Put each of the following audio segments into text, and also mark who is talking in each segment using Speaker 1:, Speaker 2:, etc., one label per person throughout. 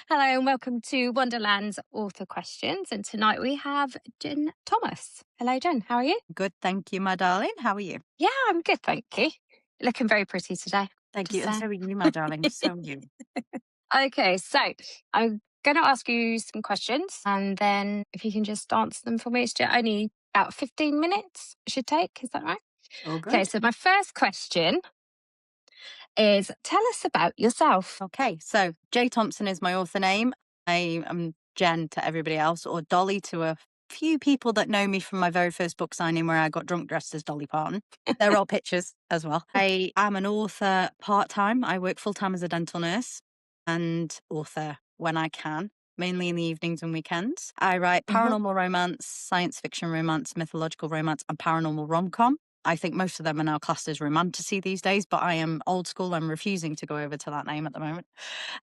Speaker 1: Hello and welcome to Wonderland's Author Questions. And tonight we have Jen Thomas. Hello, Jen. How are you?
Speaker 2: Good, thank you, my darling. How are you?
Speaker 1: Yeah, I'm good, thank you. Looking very pretty today.
Speaker 2: Thank
Speaker 1: Just
Speaker 2: you. And
Speaker 1: saying.
Speaker 2: so are you, my darling. So are you.
Speaker 1: Okay, so I'm going to ask you some questions, and then if you can just answer them for me, it's only about 15 minutes it should take. Is that right?
Speaker 2: All
Speaker 1: Okay,
Speaker 2: good.
Speaker 1: so my first question is tell us about yourself.
Speaker 2: Okay, so J Thompson is my author name. I am Jen to everybody else, or Dolly to a few people that know me from my very first book signing where I got drunk dressed as Dolly Parton. They're all pictures as well. I am an author part-time. I work full-time as a dental nurse and author when I can, mainly in the evenings and weekends. I write
Speaker 1: Mhm.
Speaker 2: paranormal romance, science fiction romance, mythological romance, and paranormal rom-com. I think most of them are now classed as romantasy these days, but I am old school. I'm refusing to go over to that name at the moment.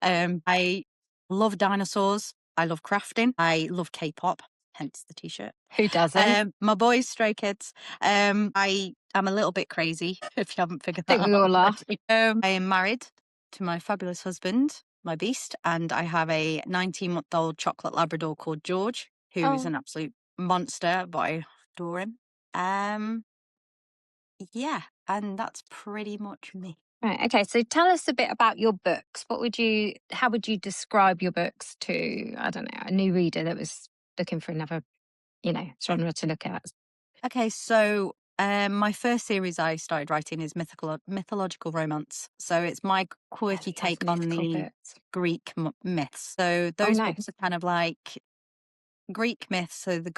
Speaker 2: I love dinosaurs. I love crafting. I love K-pop, hence the t-shirt.
Speaker 1: Who doesn't?
Speaker 2: My boys, Stray Kids. I am a little bit crazy, if you haven't figured
Speaker 1: Think
Speaker 2: that
Speaker 1: we
Speaker 2: out
Speaker 1: all are.
Speaker 2: already. I am married to my fabulous husband, my beast, and I have a 19-month-old chocolate Labrador called George, who is
Speaker 1: Oh,
Speaker 2: an absolute monster, but I adore him. Yeah, and that's pretty much me.
Speaker 1: right. Okay. So tell us a bit about your books. How would you describe your books to, I don't know, a new reader that was looking for another, genre to look at?
Speaker 2: Okay, so my first series I started writing is mythological romance. So it's my
Speaker 1: I
Speaker 2: quirky
Speaker 1: love
Speaker 2: take on
Speaker 1: mythical
Speaker 2: the
Speaker 1: books.
Speaker 2: Greek myths. So
Speaker 1: Oh,
Speaker 2: those
Speaker 1: nice.
Speaker 2: books are kind of like Greek myths, so the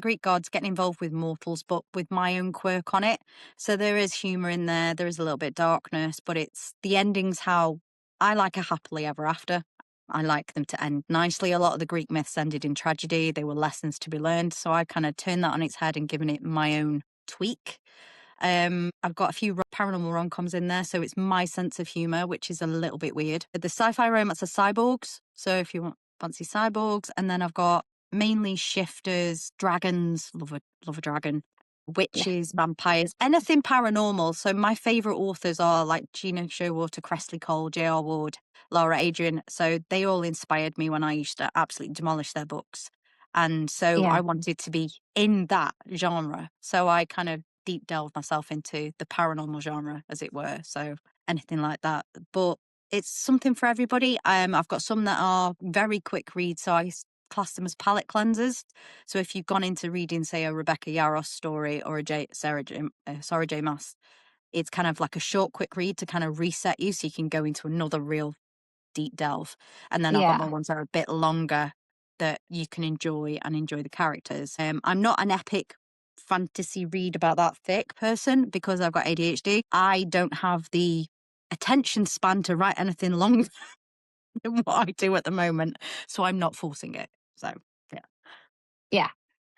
Speaker 2: Greek gods getting involved with mortals, but with my own quirk on it. So there is humor in there is a little bit of darkness, but it's the ending's how I like a happily ever after. I like them to end nicely. A lot of the Greek myths ended in tragedy. They were lessons to be learned. So I kind of turned that on its head and given it my own tweak. I've got a few paranormal rom-coms in there, so it's my sense of humor, which is a little bit weird. The sci-fi romance are cyborgs, so if you want fancy cyborgs, and then I've got mainly shifters, dragons, love a dragon,
Speaker 1: Yeah.
Speaker 2: witches, vampires, anything paranormal. So my favorite authors are like Gina Showalter, Cressley Cole, J.R. Ward, Laura Adrian. So they all inspired me when I used to absolutely demolish their books. And so I
Speaker 1: Yeah.
Speaker 2: wanted to be in that genre. So I kind of deep delved myself into the paranormal genre, as it were. So anything like that. But it's something for everybody. I've got some that are very quick reads. So I class them as palate cleansers. So if you've gone into reading, say, a Rebecca Yarros story or a Sarah J. Maas, it's kind of like a short, quick read to kind of reset you so you can go into another real deep delve. And then I've got my
Speaker 1: Yeah.
Speaker 2: ones that are a bit longer that you can enjoy and enjoy the characters. I'm not an epic fantasy read about that thick person because I've got ADHD. I don't have the attention span to write anything long than what I do at the moment. So I'm not forcing it. So yeah.
Speaker 1: Yeah.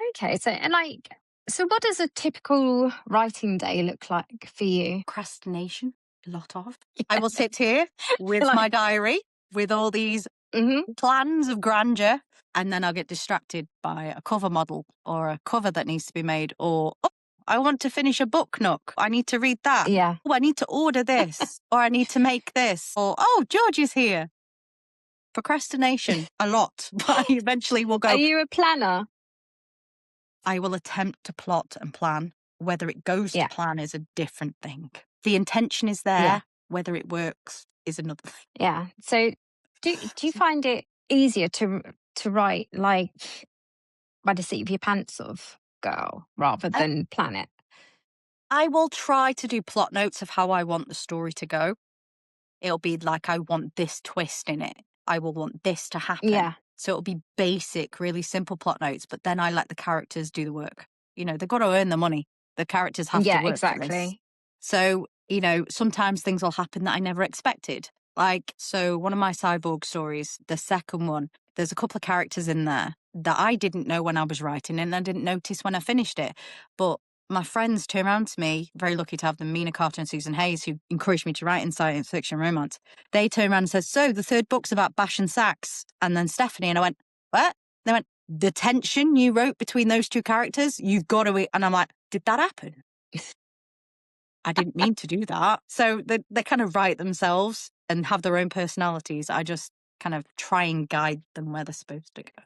Speaker 1: Okay. So what does a typical writing day look like for you?
Speaker 2: Procrastination, a lot of. I will sit here with
Speaker 1: like,
Speaker 2: my diary with all these
Speaker 1: hmm
Speaker 2: plans of grandeur, and then I'll get distracted by a cover model or a cover that needs to be made, or oh, I want to finish a book nook. I need to read that.
Speaker 1: yeah.
Speaker 2: Oh, I need to order this, or I need to make this, or oh, George is here. Procrastination, a lot, but I eventually will
Speaker 1: Are
Speaker 2: go.
Speaker 1: you a planner?
Speaker 2: I will attempt to plot and plan. Whether it goes to
Speaker 1: Yeah.
Speaker 2: plan is a different thing. The intention is
Speaker 1: Yeah.
Speaker 2: there. Whether it works is another thing.
Speaker 1: Yeah. So do you find it easier to write like by the seat of your pants sort of girl rather
Speaker 2: Uh,
Speaker 1: than plan it?
Speaker 2: I will try to do plot notes of how I want the story to go. It'll be like, I want this twist in it. I will want this to happen.
Speaker 1: Yeah.
Speaker 2: So it'll be basic, really simple plot notes, but then I let the characters do the work. They've got to earn the money. The characters have to
Speaker 1: Yeah,
Speaker 2: work for this.
Speaker 1: exactly.
Speaker 2: So, sometimes things will happen that I never expected. Like, so one of my cyborg stories, the second one, there's a couple of characters in there that I didn't know when I was writing and I didn't notice when I finished it. But my friends turned around to me, very lucky to have them, Mina Carter and Susan Hayes, who encouraged me to write in science fiction romance. They turned around and said, so the third book's about Bash and Sax. And then Stephanie, and I went, what? They went, the tension you wrote between those two characters, you've got to, and I'm like, did that happen? I didn't mean to do that. So they kind of write themselves and have their own personalities. I just kind of try and guide them where they're supposed to go.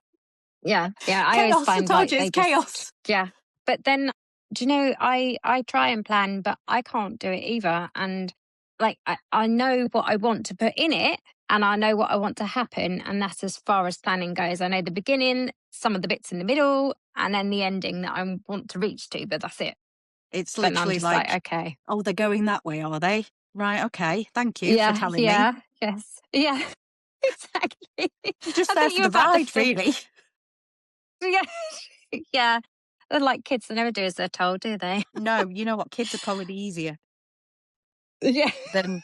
Speaker 1: Yeah, yeah. I always
Speaker 2: Chaos, I
Speaker 1: find
Speaker 2: told
Speaker 1: like
Speaker 2: you, it's
Speaker 1: they just,
Speaker 2: chaos.
Speaker 1: yeah. But then, do you know, I try and plan, but I can't do it either. And like, I know what I want to put in it, and I know what I want to happen, and that's as far as planning goes. I know the beginning, some of the bits in the middle, and then the ending that I want to reach to. But that's it.
Speaker 2: It's
Speaker 1: But I'm
Speaker 2: literally
Speaker 1: just like,
Speaker 2: like,
Speaker 1: okay,
Speaker 2: oh, they're going that way, are they? Right, okay. Thank you for
Speaker 1: yeah,
Speaker 2: telling me.
Speaker 1: yeah, yes, yeah, exactly.
Speaker 2: I'm just
Speaker 1: I
Speaker 2: there
Speaker 1: think
Speaker 2: for
Speaker 1: you're
Speaker 2: the
Speaker 1: about the
Speaker 2: ride,
Speaker 1: fifth.
Speaker 2: really.
Speaker 1: Yeah, yeah. They're like kids, they never do as they're told, do they?
Speaker 2: No, you know what? Kids are probably easier
Speaker 1: Yeah.
Speaker 2: than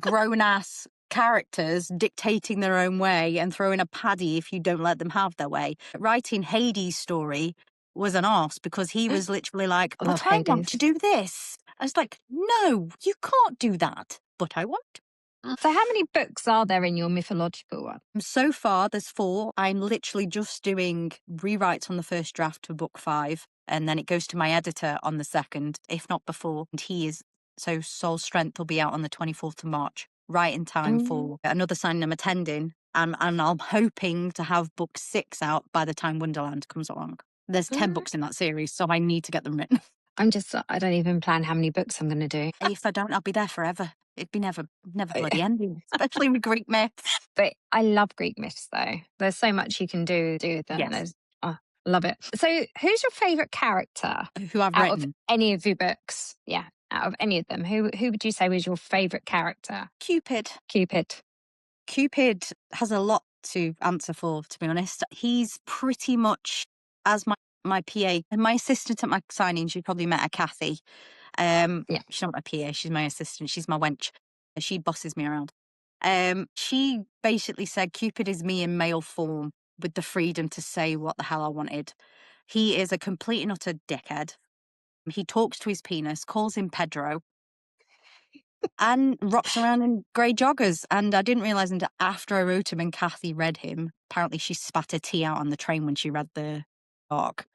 Speaker 2: grown ass characters dictating their own way and throwing a paddy if you don't let them have their way. Writing Hades' story was an arse because he was literally like,
Speaker 1: I love
Speaker 2: but I want
Speaker 1: Hades.
Speaker 2: to do this. I was like, no, you can't do that. But I want to.
Speaker 1: So, how many books are there in your mythological one?
Speaker 2: So far, there's 4. I'm literally just doing rewrites on the first draft for book 5, and then it goes to my editor on the second, if not before. And so Soul Strength will be out on the 24th of March, right in time
Speaker 1: Mm.
Speaker 2: for another signing I'm attending. And I'm hoping to have book 6 out by the time Wonderland comes along. There's 10
Speaker 1: Mm.
Speaker 2: books in that series, so I need to get them written.
Speaker 1: I don't even plan how many books I'm going to do.
Speaker 2: If I don't, I'll be there forever. It'd be never bloody ending, especially with Greek myths.
Speaker 1: But I love Greek myths, though. There's so much you can do with them.
Speaker 2: Yes.
Speaker 1: I love it. So, who's your favourite character
Speaker 2: Who I've
Speaker 1: out of
Speaker 2: written.
Speaker 1: any of your books? Yeah, out of any of them. Who would you say was your favourite character?
Speaker 2: Cupid.
Speaker 1: Cupid.
Speaker 2: Cupid has a lot to answer for, to be honest. He's pretty much as my PA and my assistant at my signings. You probably met her, Kathy.
Speaker 1: Yeah.
Speaker 2: She's not my PA, she's my assistant. She's my wench. She bosses me around. She basically said Cupid is me in male form with the freedom to say what the hell I wanted. He is a complete and utter dickhead. He talks to his penis, calls him Pedro, and rocks around in grey joggers. And I didn't realise until after I wrote him and Kathy read him. Apparently, she spat her tea out on the train when she read the arc.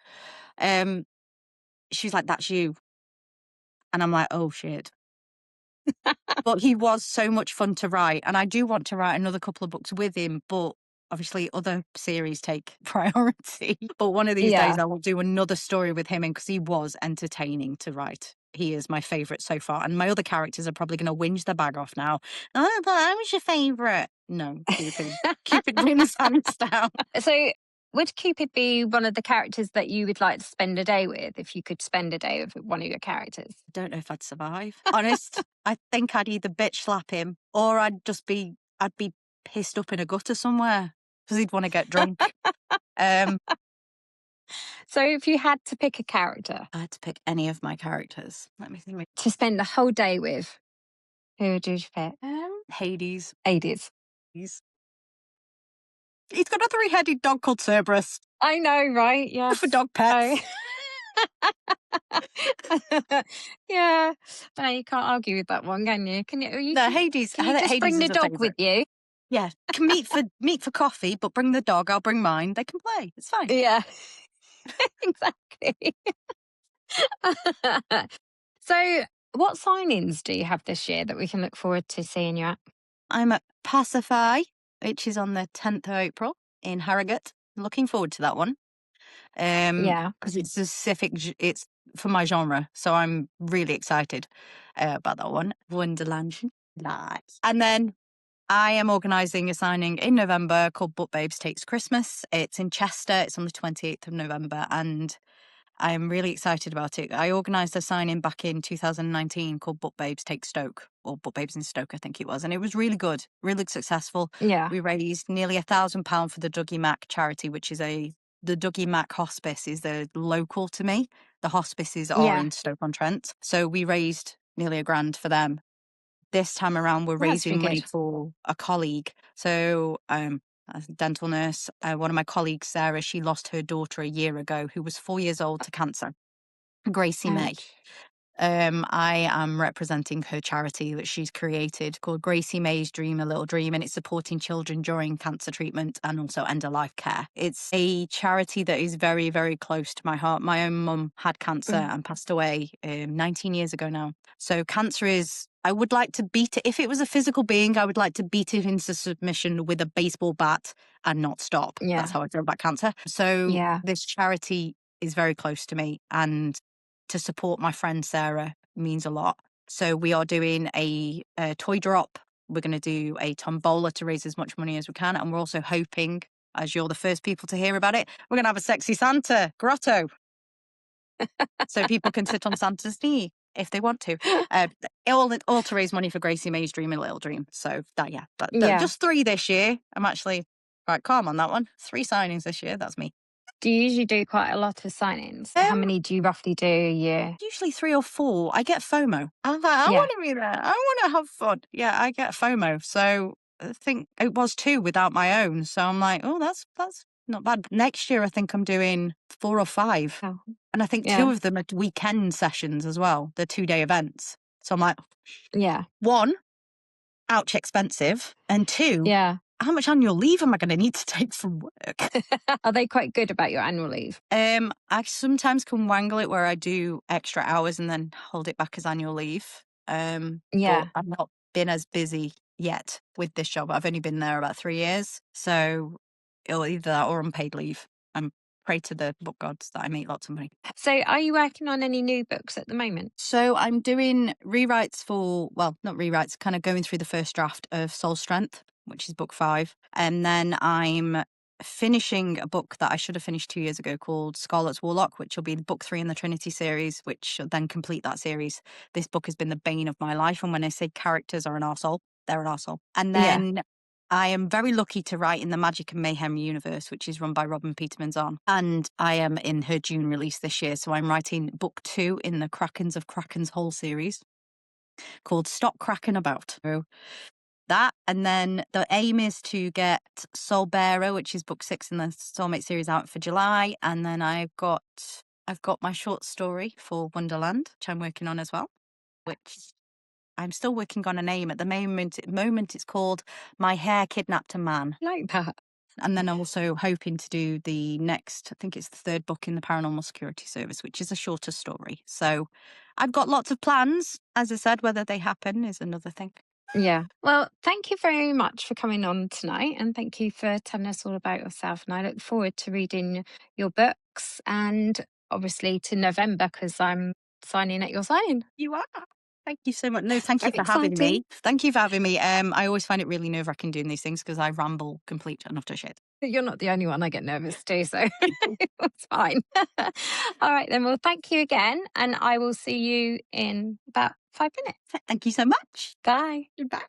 Speaker 2: She was like, "That's you," and I'm like, "Oh shit." But he was so much fun to write, and I do want to write another couple of books with him. But obviously, other series take priority. But one of these days,
Speaker 1: Yeah.
Speaker 2: I will do another story with him, because he was entertaining to write. He is my favourite so far. And my other characters are probably going to whinge their bag off now. Oh, but I was your favourite. No, Cupid. Cupid wins hands down.
Speaker 1: So, would Cupid be one of the characters that you would like to spend a day with if you could spend a day with one of your characters?
Speaker 2: I don't know if I'd survive. Honest, I think I'd either bitch slap him or I'd be pissed up in a gutter somewhere because he'd want to get drunk. I
Speaker 1: So, if you had to pick a character
Speaker 2: had to pick any of my characters. Let me think.
Speaker 1: to spend the whole day with, who would you pick?
Speaker 2: Hades.
Speaker 1: Hades.
Speaker 2: He's got a 3-headed dog called Cerberus
Speaker 1: I know, right?
Speaker 2: for
Speaker 1: Yes.
Speaker 2: dog pets.
Speaker 1: Yeah. No, you can't argue with that one, can you? Can you?
Speaker 2: No, Hades.
Speaker 1: Can you just
Speaker 2: Hades
Speaker 1: bring the
Speaker 2: is a
Speaker 1: dog with
Speaker 2: favourite.
Speaker 1: you?
Speaker 2: Yeah, can meet for coffee, but bring the dog. I'll bring mine. They can play. It's fine.
Speaker 1: Yeah. Exactly. So, what signings do you have this year that we can look forward to seeing you at?
Speaker 2: I'm at Pacify, which is on the 10th of April in Harrogate. Looking forward to that one.
Speaker 1: Yeah.
Speaker 2: Because it's it's for my genre, so I'm really excited about that one. Wonderland, nice. And then I am organising a signing in November called Book Babes Takes Christmas. It's in Chester. It's on the 28th of November, and I'm really excited about it. I organised a signing back in 2019 called Book Babes Take Stoke, or Book Babes in Stoke, I think it was, and it was really good, really successful.
Speaker 1: Yeah.
Speaker 2: We raised nearly £1,000 for the Dougie Mack charity, which is the Dougie Mack Hospice is the local to me. The hospices are
Speaker 1: Yeah.
Speaker 2: in Stoke-on-Trent, so we raised nearly £1,000 for them. This time around, we're
Speaker 1: Well, that's
Speaker 2: raising
Speaker 1: really
Speaker 2: money
Speaker 1: good.
Speaker 2: for a colleague. So, as a dental nurse, one of my colleagues, Sarah, she lost her daughter a year ago, who was 4 years old to cancer, Gracie May.
Speaker 1: Ouch.
Speaker 2: I am representing her charity that she's created called Gracie May's Dream a Little Dream, and it's supporting children during cancer treatment and also end of life care. It's a charity that is very, very close to my heart. My own mum had cancer
Speaker 1: Mm.
Speaker 2: and passed away 19 years ago now. So cancer is, I would like to beat it. If it was a physical being, I would like to beat it into submission with a baseball bat and not stop. That's
Speaker 1: Yeah.
Speaker 2: how I feel about cancer. So
Speaker 1: Yeah.
Speaker 2: this charity is very close to me, and to support my friend Sarah means a lot. So we are doing a toy drop. We're going to do a tombola to raise as much money as we can. And we're also hoping, as you're the first people to hear about it, we're going to have a sexy Santa grotto. So people can sit on Santa's knee if they want to. All to raise money for Gracie May's Dream a Little Dream. So yeah,
Speaker 1: Yeah.
Speaker 2: just 3 this year. I'm actually quite calm on that one. 3 signings this year. That's me.
Speaker 1: Do you usually do quite a lot of signings? How
Speaker 2: Um,
Speaker 1: many do you roughly do a year?
Speaker 2: Usually 3 or 4. I get FOMO. I'm like, I
Speaker 1: Yeah.
Speaker 2: want to be there. I want to have fun. Yeah, I get FOMO. So I think it was 2 without my own. So I'm like, oh, that's not bad. Next year, I think I'm doing 4 or 5.
Speaker 1: Oh,
Speaker 2: And I think 2
Speaker 1: yeah.
Speaker 2: of them are weekend sessions as well. They're 2-day events. So I'm like,
Speaker 1: Yeah.
Speaker 2: 1, ouch, expensive. And 2,
Speaker 1: Yeah.
Speaker 2: how much annual leave am I going to need to take from work?
Speaker 1: Are they quite good about your annual leave?
Speaker 2: I sometimes can wangle it where I do extra hours and then hold it back as annual leave. But
Speaker 1: Yeah.
Speaker 2: I've not been as busy yet with this job. I've only been there about 3 years. So it'll either that or unpaid leave. I'm pray to the book gods that I make lots of money.
Speaker 1: So are you working on any new books at the moment?
Speaker 2: So I'm doing rewrites for, well, not rewrites, kind of going through the first draft of Soul Strength, which is book 5. And then I'm finishing a book that I should have finished 2 years ago called Scarlet's Warlock, which will be book 3 in the Trinity series, which shall then complete that series. This book has been the bane of my life. And when I say characters are an arsehole, they're an arsehole. And
Speaker 1: Yeah.
Speaker 2: then I am very lucky to write in the Magic and Mayhem universe, which is run by Robin Peterman's on. And I am in her June release this year. So I'm writing book 2 in the Krakens of Kraken's whole series called Stop Kraken About. So that, and then the aim is to get Soul Bearer, which is book 6 in the Soulmate series, out for July. And then I've got my short story for Wonderland, which I'm working on as well, which I'm still working on a name at the moment. It's called My Hair Kidnapped a Man.
Speaker 1: I like that.
Speaker 2: And then I'm also hoping to do the next, I think it's the 3rd book in the Paranormal Security Service, which is a shorter story. So I've got lots of plans. As I said, whether they happen is another thing.
Speaker 1: Yeah. Well, thank you very much for coming on tonight, and thank you for telling us all about yourself. And I look forward to reading your books and obviously to November because I'm signing at your signing.
Speaker 2: You are. Thank you so much. No, thank you
Speaker 1: Very
Speaker 2: for having
Speaker 1: exciting.
Speaker 2: me. Thank you for having me. I always find it really nerve-wracking doing these things because I ramble complete and utter shit.
Speaker 1: You're not the only one I get nervous to, so it's fine. All right, then. Well, thank you again, and I will see you in about 5 minutes.
Speaker 2: Thank you so much.
Speaker 1: Bye.
Speaker 2: Goodbye.